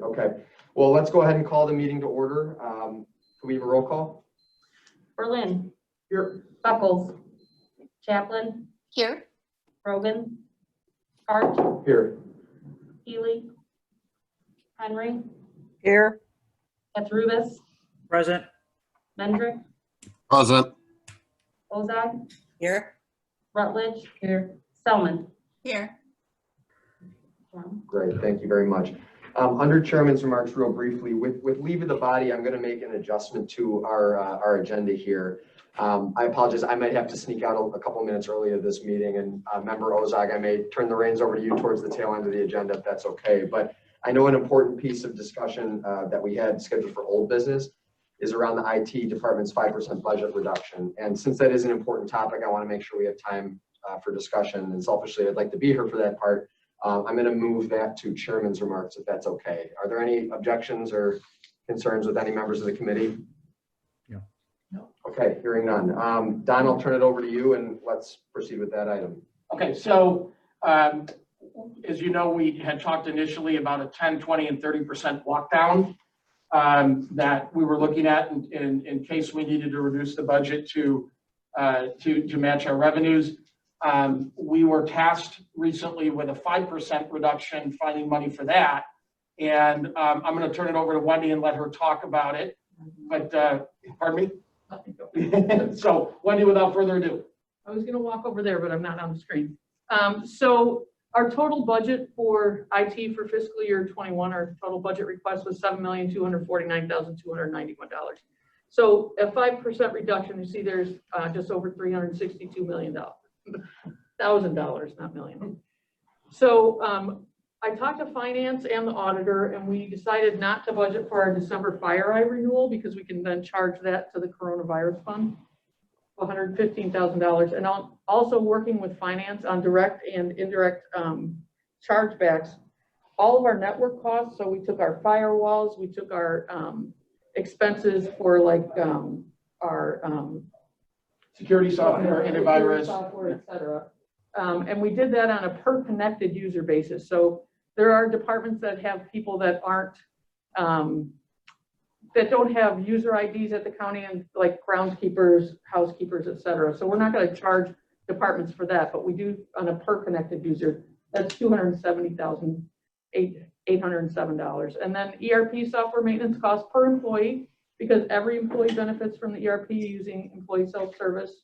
Okay. Well, let's go ahead and call the meeting to order. Can we have a roll call? Berlin. Here. Buckles. Chaplin. Here. Rogan. Hart. Here. Healy. Henry. Here. Katrubis. Present. Mendrick. Present. Ozog. Here. Rutledge. Here. Selman. Here. Great. Thank you very much. Under Chairman's remarks, real briefly, with leave of the body, I'm going to make an adjustment to our agenda here. I apologize. I might have to sneak out a couple minutes early of this meeting, and Member Ozog, I may turn the reins over to you towards the tail end of the agenda if that's okay. But I know an important piece of discussion that we had scheduled for old business is around the IT department's 5% budget reduction. And since that is an important topic, I want to make sure we have time for discussion. And selfishly, I'd like to be here for that part. I'm going to move that to Chairman's remarks, if that's okay. Are there any objections or concerns with any members of the committee? No. Okay, hearing none. Don, I'll turn it over to you and let's proceed with that item. Okay, so as you know, we had talked initially about a 10, 20, and 30% walk down that we were looking at in case we needed to reduce the budget to match our revenues. We were tasked recently with a 5% reduction, finding money for that. And I'm going to turn it over to Wendy and let her talk about it. But, pardon me? So, Wendy, without further ado. I was going to walk over there, but I'm not on the screen. So our total budget for IT for fiscal year 21, our total budget request was $7,249,291. So a 5% reduction, you see there's just over $362 million. $1,000, not million. So I talked to finance and the auditor, and we decided not to budget for our December FireEye renewal because we can then charge that to the coronavirus fund, $115,000. And I'm also working with finance on direct and indirect chargebacks. All of our network costs, so we took our firewalls, we took our expenses for like our Security software, antivirus. Software, et cetera. And we did that on a per connected user basis. So there are departments that have people that aren't, that don't have user IDs at the county, and like groundskeepers, housekeepers, et cetera. So we're not going to charge departments for that, but we do on a per connected user. That's $270,807. And then ERP software maintenance costs per employee, because every employee benefits from the ERP using employee self-service.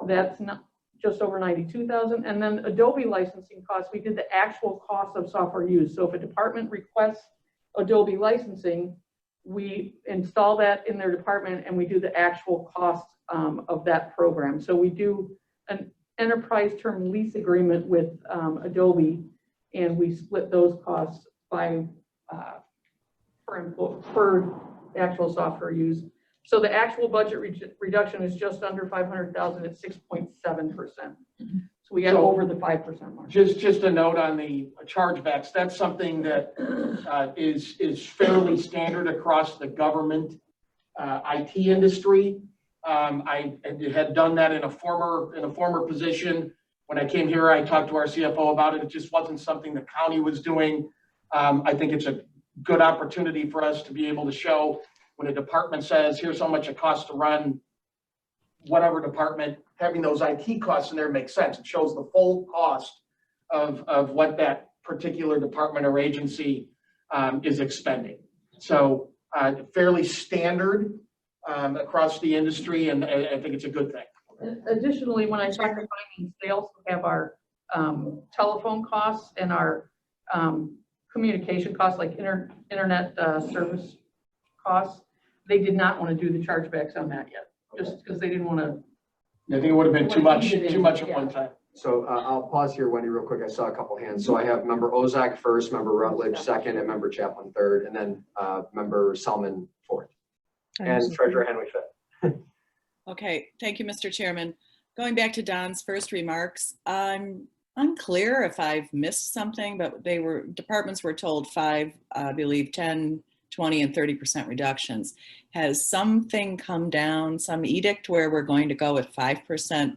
That's not just over $92,000. And then Adobe licensing costs, we did the actual cost of software used. So if a department requests Adobe licensing, we install that in their department and we do the actual cost of that program. So we do an enterprise term lease agreement with Adobe, and we split those costs by per actual software used. So the actual budget reduction is just under 500,000 at 6.7%. So we got over the 5% mark. Just a note on the chargebacks. That's something that is fairly standard across the government IT industry. I had done that in a former position. When I came here, I talked to our CFO about it. It just wasn't something the county was doing. I think it's a good opportunity for us to be able to show when a department says, here's how much it costs to run whatever department, having those IT costs in there makes sense. It shows the full cost of what that particular department or agency is expending. So fairly standard across the industry, and I think it's a good thing. Additionally, when I talk to finance, they also have our telephone costs and our communication costs, like internet service costs. They did not want to do the chargebacks on that yet, just because they didn't want to. I think it would have been too much at one time. So I'll pause here, Wendy, real quick. I saw a couple hands. So I have Member Ozog first, Member Rutledge second, and Member Chaplin third, and then Member Selman fourth, and Treasurer Henry fifth. Okay, thank you, Mr. Chairman. Going back to Don's first remarks, I'm unclear if I've missed something, but departments were told 5, I believe 10, 20, and 30% reductions. Has something come down, some edict where we're going to go with 5%?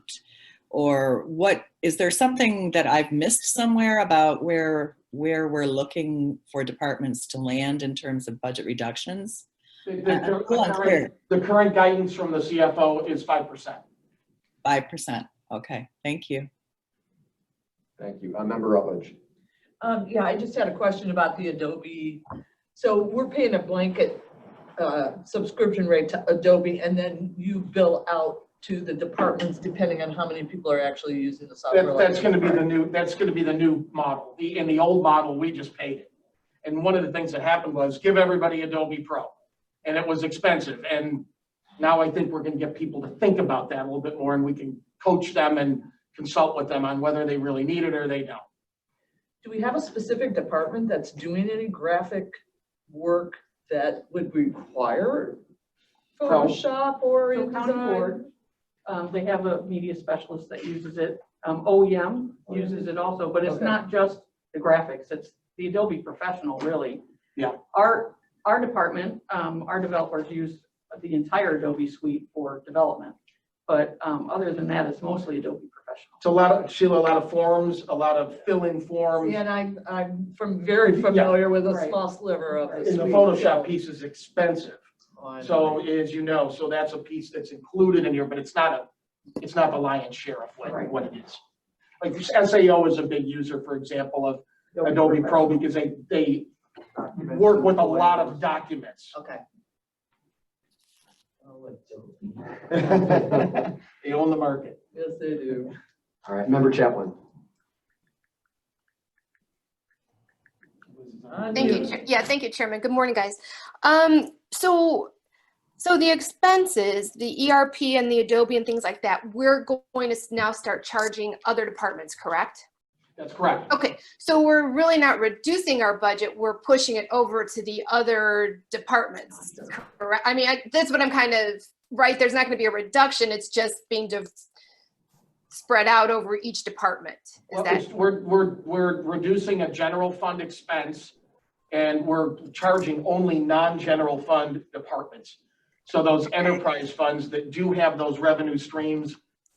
Or what, is there something that I've missed somewhere about where where we're looking for departments to land in terms of budget reductions? The current guidance from the CFO is 5%. 5%. Okay, thank you. Thank you. Member Rutledge. Yeah, I just had a question about the Adobe. So we're paying a blanket subscription rate to Adobe, and then you bill out to the departments depending on how many people are actually using the software. That's going to be the new. That's going to be the new model. In the old model, we just paid it. And one of the things that happened was give everybody Adobe Pro, and it was expensive. And now I think we're going to get people to think about that a little bit more, and we can coach them and consult with them on whether they really need it or they don't. Do we have a specific department that's doing any graphic work that would require Photoshop or So County InDesign? Board, they have a media specialist that uses it. OEM uses it also, but it's Okay. not just the graphics, it's the Adobe Professional, really. Yeah. Our department, our developers use the entire Adobe suite for development. But other than that, it's mostly Adobe Professional. It's a lot of, Sheila, a lot of forms, a lot of fill-in forms. And I'm very familiar with a Right. small sliver of the And the suite. Photoshop piece is expensive. Oh, I know. So as you know, so that's a piece that's included in here, but it's not the lion's share of what it is. Like this SAO is a big user, for example, of Adobe Pro because they work with a lot of documents. Okay. Oh, Adobe. They own the market. Yes, they do. All right, Member Chaplin. Thank you. Yeah, thank you, Chairman. Good morning, guys. So the expenses, the ERP and the Adobe and things like that, we're going to now start charging other departments, correct? That's correct. Okay, so we're really not reducing our budget, we're pushing it over to the other departments, correct? I mean, that's what I'm kind of, right, there's not gonna be a reduction, it's just being spread out over each department. Is Well, that, we're reducing a general fund expense and we're charging only non-general fund departments. So those enterprise funds that do have those revenue streams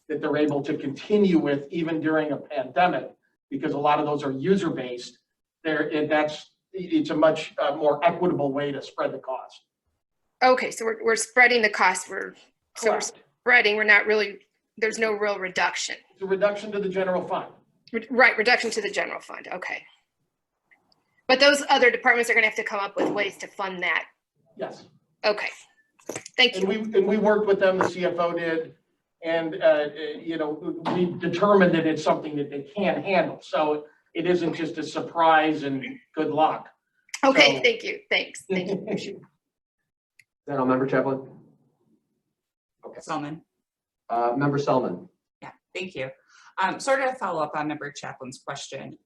that they're able to continue with even during a pandemic, because a lot of those are user-based, it's a much more equitable way to spread the cost. okay, so we're spreading the cost, we're spreading, we're not really, there's no real reduction. It's a reduction to the general fund. Right, reduction to the general fund, okay. But those other departments are gonna have to come up with ways to fund that. Yes. Okay, thank you. And we worked with them, the CFO did, and, we determined that it's something that they can handle. So it isn't just a surprise and good luck. Okay, So- thank you, thanks, thank you. Is that all, Member Chaplin? Selman. Member Selman. Yeah, thank you. Sort of a follow up on Member Chaplin's question.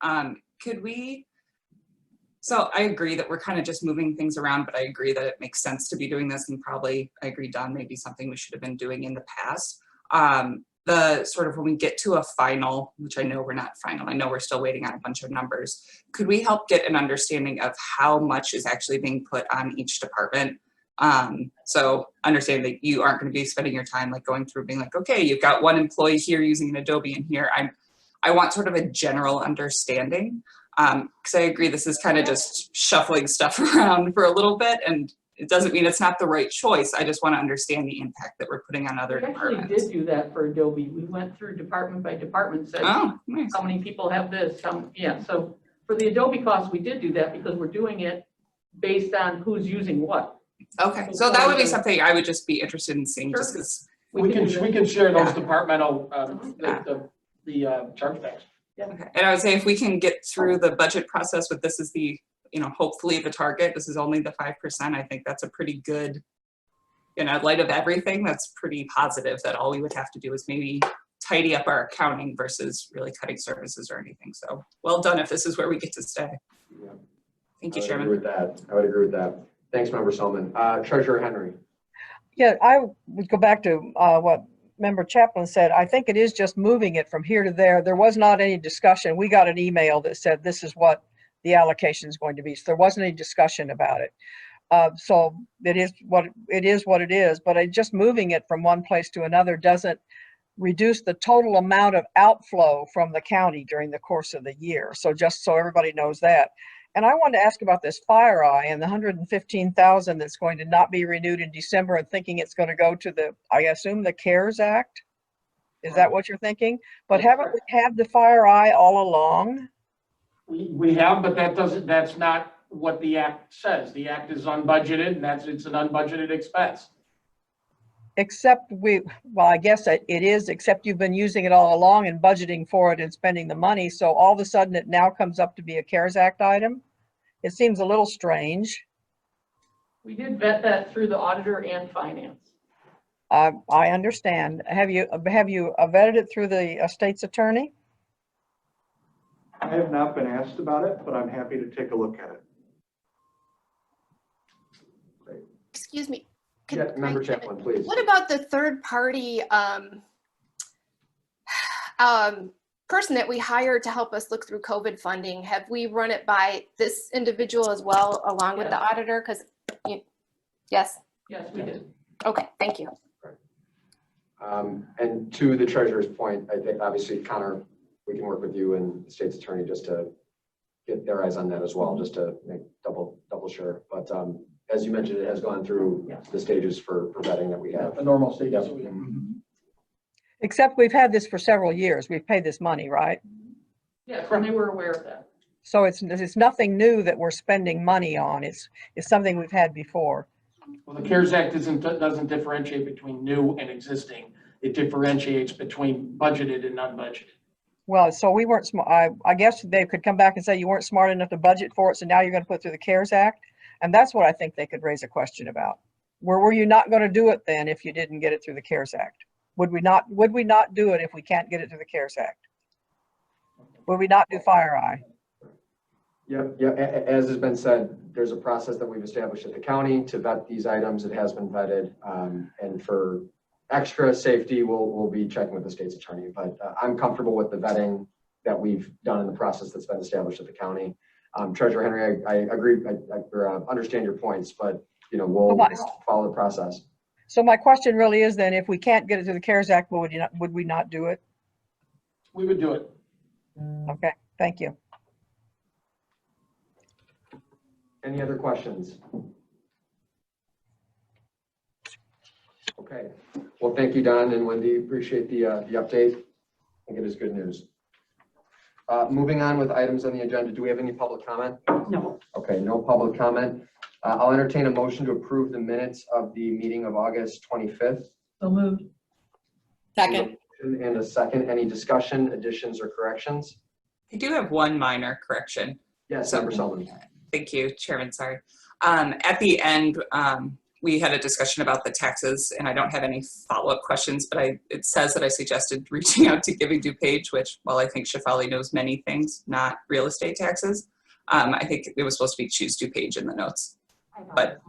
So I agree that we're kind of just moving things around, but I agree that it makes sense to be doing this, and probably I agree, Don, maybe something we should have been doing in the past. The sort of when we get to a final, which I know we're not final, I know we're still waiting on a bunch of numbers. Could we help get an understanding of how much is actually being put on each department? So understand that you aren't going to be spending your time like going through being like, okay, you've got one employee here using an Adobe in here. I want sort of a general understanding. Because I agree, this is kind of just shuffling stuff around for a little bit, and it doesn't mean it's not the right choice. I just want to understand the impact that we're putting on other We actually departments. did do that for Adobe. We went through department by department, said, Oh, nice. how many people have this? Yeah, so for the Adobe costs, we did do that because we're doing it based on who's using what. Okay, so that would be something I would just be interested in seeing, just because. We do can that. share those Yeah. departmental, Yeah. the chargebacks. Okay. And I would say if we can get through the budget process with this is the, hopefully the target, this is only the 5%, I think that's a pretty good, in light of everything, that's pretty positive that all we would have to do is maybe tidy up our accounting versus really cutting services or anything. So well done if this is where we get to stay. Yeah. Thank you, I would Chairman. agree with that. I would agree with that. Thanks, Member Selman. Treasurer Henry. Yeah, I would go back to what Member Chaplin said. I think it is just moving it from here to there. There was not any discussion. We got an email that said this is what the allocation is going to be. So there wasn't any discussion about it. So it is what it is, but just moving it from one place to another doesn't reduce the total amount of outflow from the county during the course of the year. So just so everybody knows that. And I wanted to ask about this fire eye and the 115,000 that's going to not be renewed in December, and thinking it's going to go to the, I assume, the CARES Act. Is that what you're thinking? But haven't we had the fire eye all along? We have, but that's not what the act says. The act is unbudgeted, and it's an unbudgeted expense. Except well, I guess it is, except you've been using it all along and budgeting for it and spending the money. So all of a sudden it now comes up to be a CARES Act item. It seems a little strange. We did vet that through the auditor and finance. I understand. Have you vetted it through the state's attorney? I have not been asked about it, but I'm happy to take a look at it. Excuse me. Yeah, Member Chaplin, please. What about the third party person that we hired to help us look through COVID funding? Have we run it by this individual as well, along with the auditor? Because, yes? Yes, we did. Okay, thank you. And to the treasurer's point, I think obviously Connor, we can work with you and the state's attorney just to get their eyes on that as well, just to make double sure. But as you mentioned, it has gone through the stages for vetting that we have. The normal stages. Yep. Except we've had this for several years. We've paid this money, right? Yes, and they were aware of that. So it's nothing new that we're spending money on. It's something we've had before. Well, the CARES Act doesn't differentiate between new and existing. It differentiates between budgeted and unbudgeted. Well, so we weren't smart. I guess they could come back and say you weren't smart enough to budget for it, so now you're going to put it through the CARES Act. And that's what I think they could raise a question about. Were you not going to do it then if you didn't get it through the CARES Act? Would we not do it if we can't get it through the CARES Act? Would we not do fire eye? Yep. As has been said, there's a process that we've established at the county to vet these items. It has been vetted. And for extra safety, we'll be checking with the state's attorney. But I'm comfortable with the vetting that we've done in the process that's been established at the county. Treasurer Henry, I agree, I understand your points, but we'll follow the process. So my question really is then, if we can't get it through the CARES Act, would we not do it? We would do it. Okay, thank you. Any other questions? Okay. Well, thank you, Don and Wendy. Appreciate the update. I think it is good news. Moving on with items on the agenda. Do we have any public comment? No. Okay, no public comment. I'll entertain a motion to approve the minutes of the meeting of August 25th. So moved. Second. And a second. Any discussion, additions, or corrections? I do have one minor correction. Yes, Member Sullivan. Thank you, Chairman, sorry. At the end, we had a discussion about the taxes, and I don't have any follow-up questions, but it says that I suggested reaching out to Giving DuPage, which, while I think Shefali knows many things, not real estate taxes, I think it was supposed to be Choose DuPage in the notes. But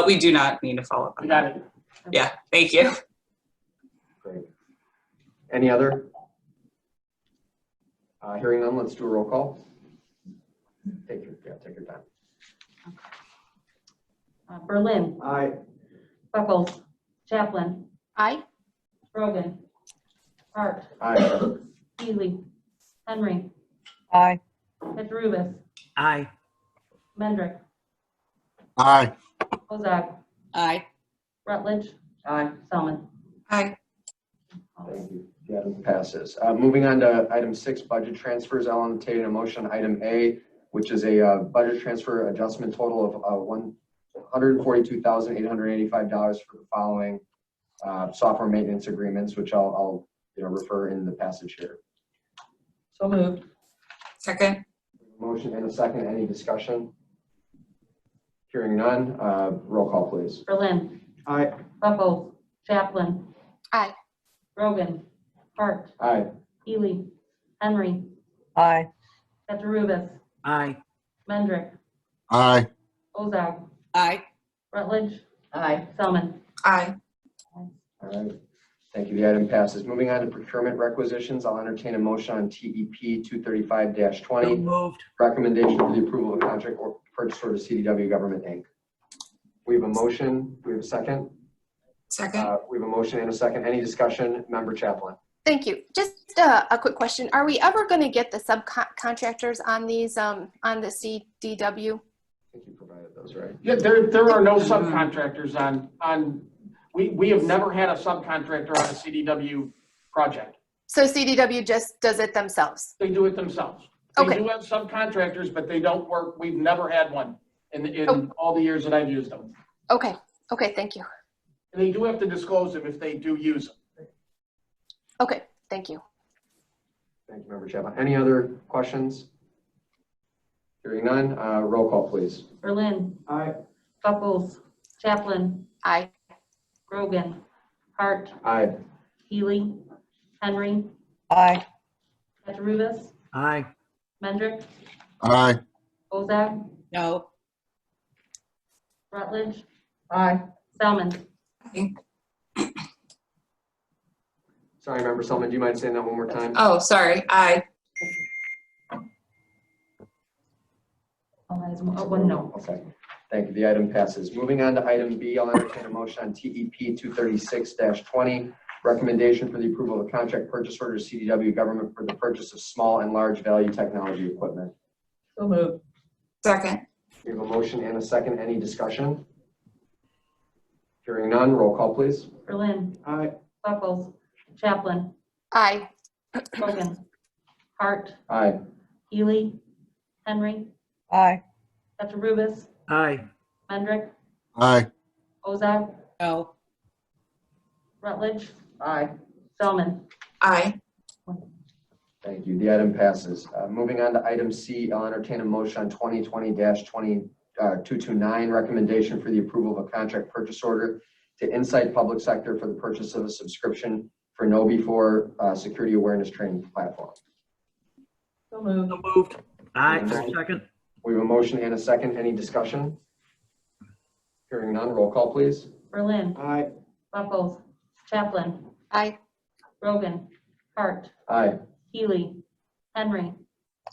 we do not need to follow up on We that. got it. Yeah, thank you. Great. Any other? Hearing none, let's do a roll call. Take your time. Berlin, Aye. Buckles, Chaplin, Aye. Rogan, Hart, Aye. Healy, Henry, Aye. Petrubis, Aye. Mendrick, Aye. Ozog, Aye. Rutledge, Aye. Selman. Aye. Thank you. The item passes. Moving on to item 6, budget transfers. I'll entertain a motion on item A, which is a budget transfer adjustment total of $142,885 for the following software maintenance agreements, which I'll refer in the passage here. So moved. Second. Motion and a second. Any discussion? Hearing none. Roll call, please. Berlin, Aye. Buckles, Chaplin. Aye. Rogan, Hart, Aye. Healy, Henry, Aye. Petrubis, Aye. Mendrick, Aye. Ozog, Aye. Rutledge, Aye. Selman. Aye. All right. Thank you. The item passes. Moving on to procurement requisitions. I'll entertain a motion on TEP 235-20. Moved. Recommendation for the approval of a contract or purchase order to CDW Government Inc. We have a motion. We have a second. Second. We have a motion and a second. Any discussion? Member Chaplin. Thank you. Just a quick question. Are we ever going to get the subcontractors on these, on the CDW? I think you provided those, right? Yeah, there are no subcontractors we have never had a subcontractor on a CDW project. So CDW just does it themselves? They do it themselves. They Okay. do have subcontractors, but they don't work. We've never had one in all the years that I've used them. Okay. Okay, thank you. And they do have to disclose them if they do use them. Okay, thank you. Thank you, Member Chapman. Any other questions? Hearing none, roll call, please. Berlin, Aye. Buckles, Chaplin, Aye. Grogan, Hart, Aye. Healy, Henry, Aye. Katarubis, Aye. Mendrick, Aye. Bozak, No. Rutledge, Aye. Selman. Sorry, Member Selman, do you mind saying that one more time? Oh, sorry, aye. All ayes, one no. Okay, thank you. The item passes. Moving on to item B, I'll entertain a motion on TEP 236-20, recommendation for the approval of a contract purchase order to CDW government for the purchase of small and large value technology equipment. So moved. Second, We have a motion and a second. Any discussion? Hearing none, roll call, please. Berlin, Aye. Buckles, Chaplin, Aye. Grogan, Hart, Aye. Healy, Henry, Aye. Katarubis, Aye. Mendrick, Aye. Bozak, No. Rutledge, Aye. Selman. aye. Thank you. The item passes. Moving on to item C, I'll entertain a motion on 2020-229, recommendation for the approval of a contract purchase order to Insight Public Sector for the purchase of a subscription for KnowBe4 security awareness training platform. So moved. So moved. Aye. Second. We have a motion and a second. Any discussion? Hearing none, roll call, please. Berlin, Aye. Buckles, Chaplin, Aye. Grogan, Hart, Aye. Healy, Henry,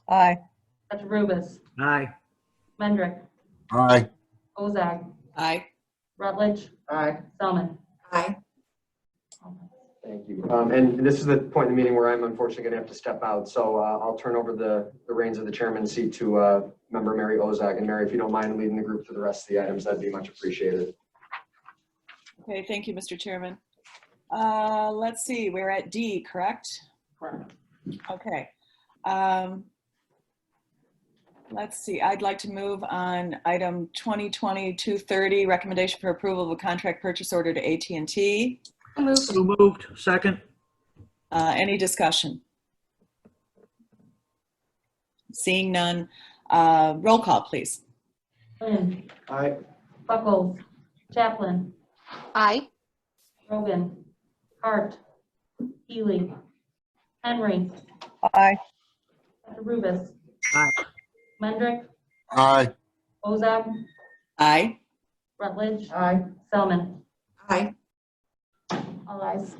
Aye. Katarubis, Aye. Mendrick, Aye. Bozak, Aye. Rutledge, Aye. Selman. Aye. Thank you. And this is the point in the meeting where I'm unfortunately going to have to step out. So I'll turn over the reins of the chairman's seat to Member Mary Ozag. And Mary, if you don't mind leading the group through the rest of the items, that'd be much appreciated. Okay, thank you, Mr. Chairman. Let's see, we're at D, correct? Correct. Okay. Let's see, I'd like to move on item 2020-230, recommendation for approval of a contract purchase order to AT&T. So moved. So moved. Second. Any discussion? Seeing none, roll call, please. Berlin, Aye. Buckles, Chaplin, Aye. Grogan, Hart, Healy, Henry, Aye. Katarubis, Aye. Mendrick, Aye. Bozak, Aye. Rutledge, Aye. Selman. Aye. All ayes.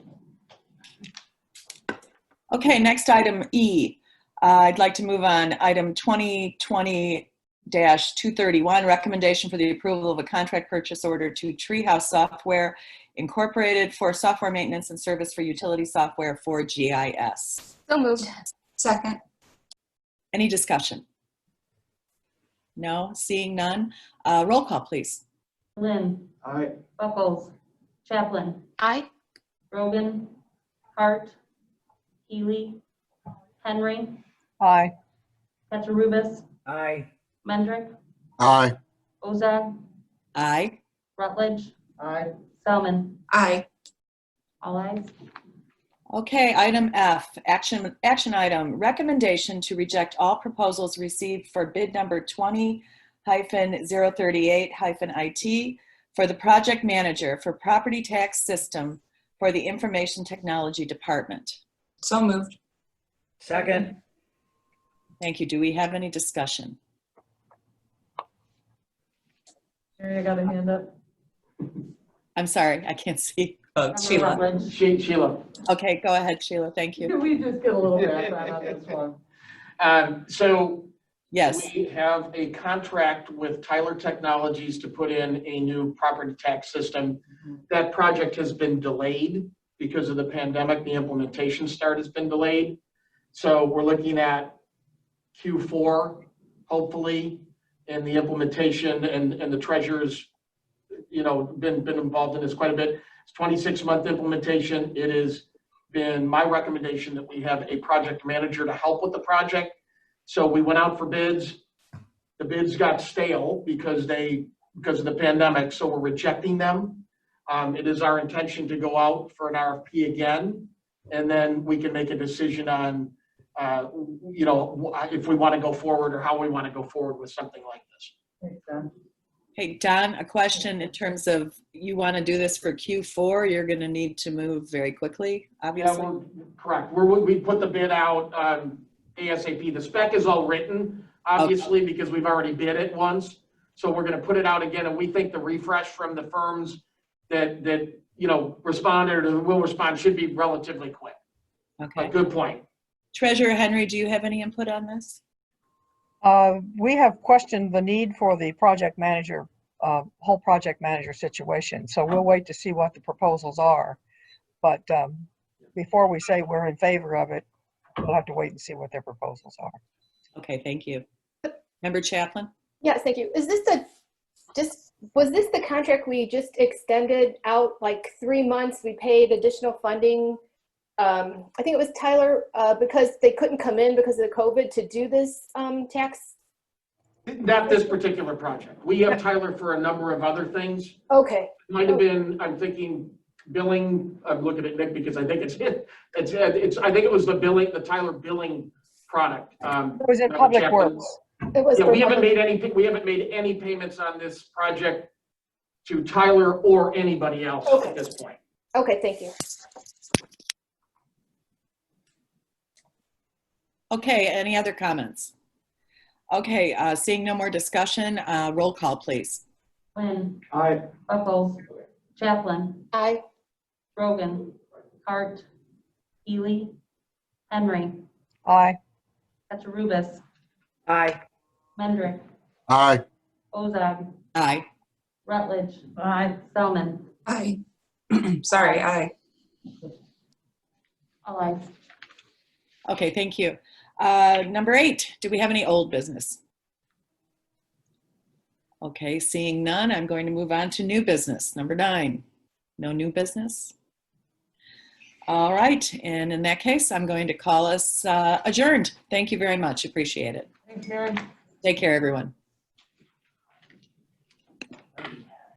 Okay, next item E. I'd like to move on item 2020-231, recommendation for the approval of a contract purchase order to Treehouse Software Incorporated for software maintenance and service for utility software for GIS. So moved. Second, Any discussion? No, seeing none. Roll call, please. Berlin, Aye. Buckles, Chaplin, Aye. Grogan, Hart, Healy, Henry, Aye. Katarubis, Aye. Mendrick, Aye. Bozak, Aye. Rutledge, Aye. Selman. aye. All ayes. Okay, item F, action item, recommendation to reject all proposals received for bid number 20-038-IT for the project manager for property tax system for the Information Technology Department. So moved. Second. Thank you. Do we have any discussion? Mary, I got a hand up. I'm sorry, I can't see. Oh, Sheila. Rutledge. Sheila. Okay, go ahead, Sheila. Thank you. Can we just get a little background on this one? So Yes. we have a contract with Tyler Technologies to put in a new property tax system. That project has been delayed because of the pandemic. The implementation start has been delayed. So we're looking at Q4, hopefully, and the implementation and the treasurer's, been involved in this quite a bit. It's 26-month implementation. It has been my recommendation that we have a project manager to help with the project. So we went out for bids. The bids got stale because of the pandemic, so we're rejecting them. It is our intention to go out for an RFP again, and then we can make a decision on, if we want to go forward or how we want to go forward with something like this. Hey, Don, a question in terms of you want to do this for Q4, you're going to need to move very quickly, obviously. Yeah, correct. We put the bid out ASAP. The spec is all written, obviously, because we've already bid it once. So we're going to put it out again, and we think the refresh from the firms that responded or will respond should be relatively quick. Okay. But good point. Treasurer Henry, do you have any input on this? We have questioned the need for the project manager, whole project manager situation. So we'll wait to see what the proposals are. But before we say we're in favor of it, we'll have to wait and see what their proposals are. Okay, thank you. Member Chaplin? Yes, thank you. Was this the contract we just extended out like 3 months? We paid additional funding. I think it was Tyler, because they couldn't come in because of the COVID to do this tax. Not this particular project. We have Tyler for a number of other things. Okay. Might have been, I'm thinking billing. I'm looking at Nick because I think I think it was the Tyler billing product. It was in Public Works. It was. Yeah, for we haven't public- made any payments on this project to Tyler or anybody else at this point. Okay, thank you. Okay, any other comments? Okay, seeing no more discussion, roll call, please. Lynn, Aye. Buckles, Chaplin, Aye. Rogan, Hart, Ely, Henry, Aye. Katarubis, Aye. Mendrick, Aye. Ozog, Aye. Rutledge. Aye. Spellman. Aye. Sorry, aye. All ayes. Okay, thank you. Number 8, do we have any old business? Okay, seeing none, I'm going to move on to new business. Number 9, no new business. All right, and in that case, I'm going to call us adjourned. Thank you very much, appreciate it. Thanks, Karen. Take care, everyone.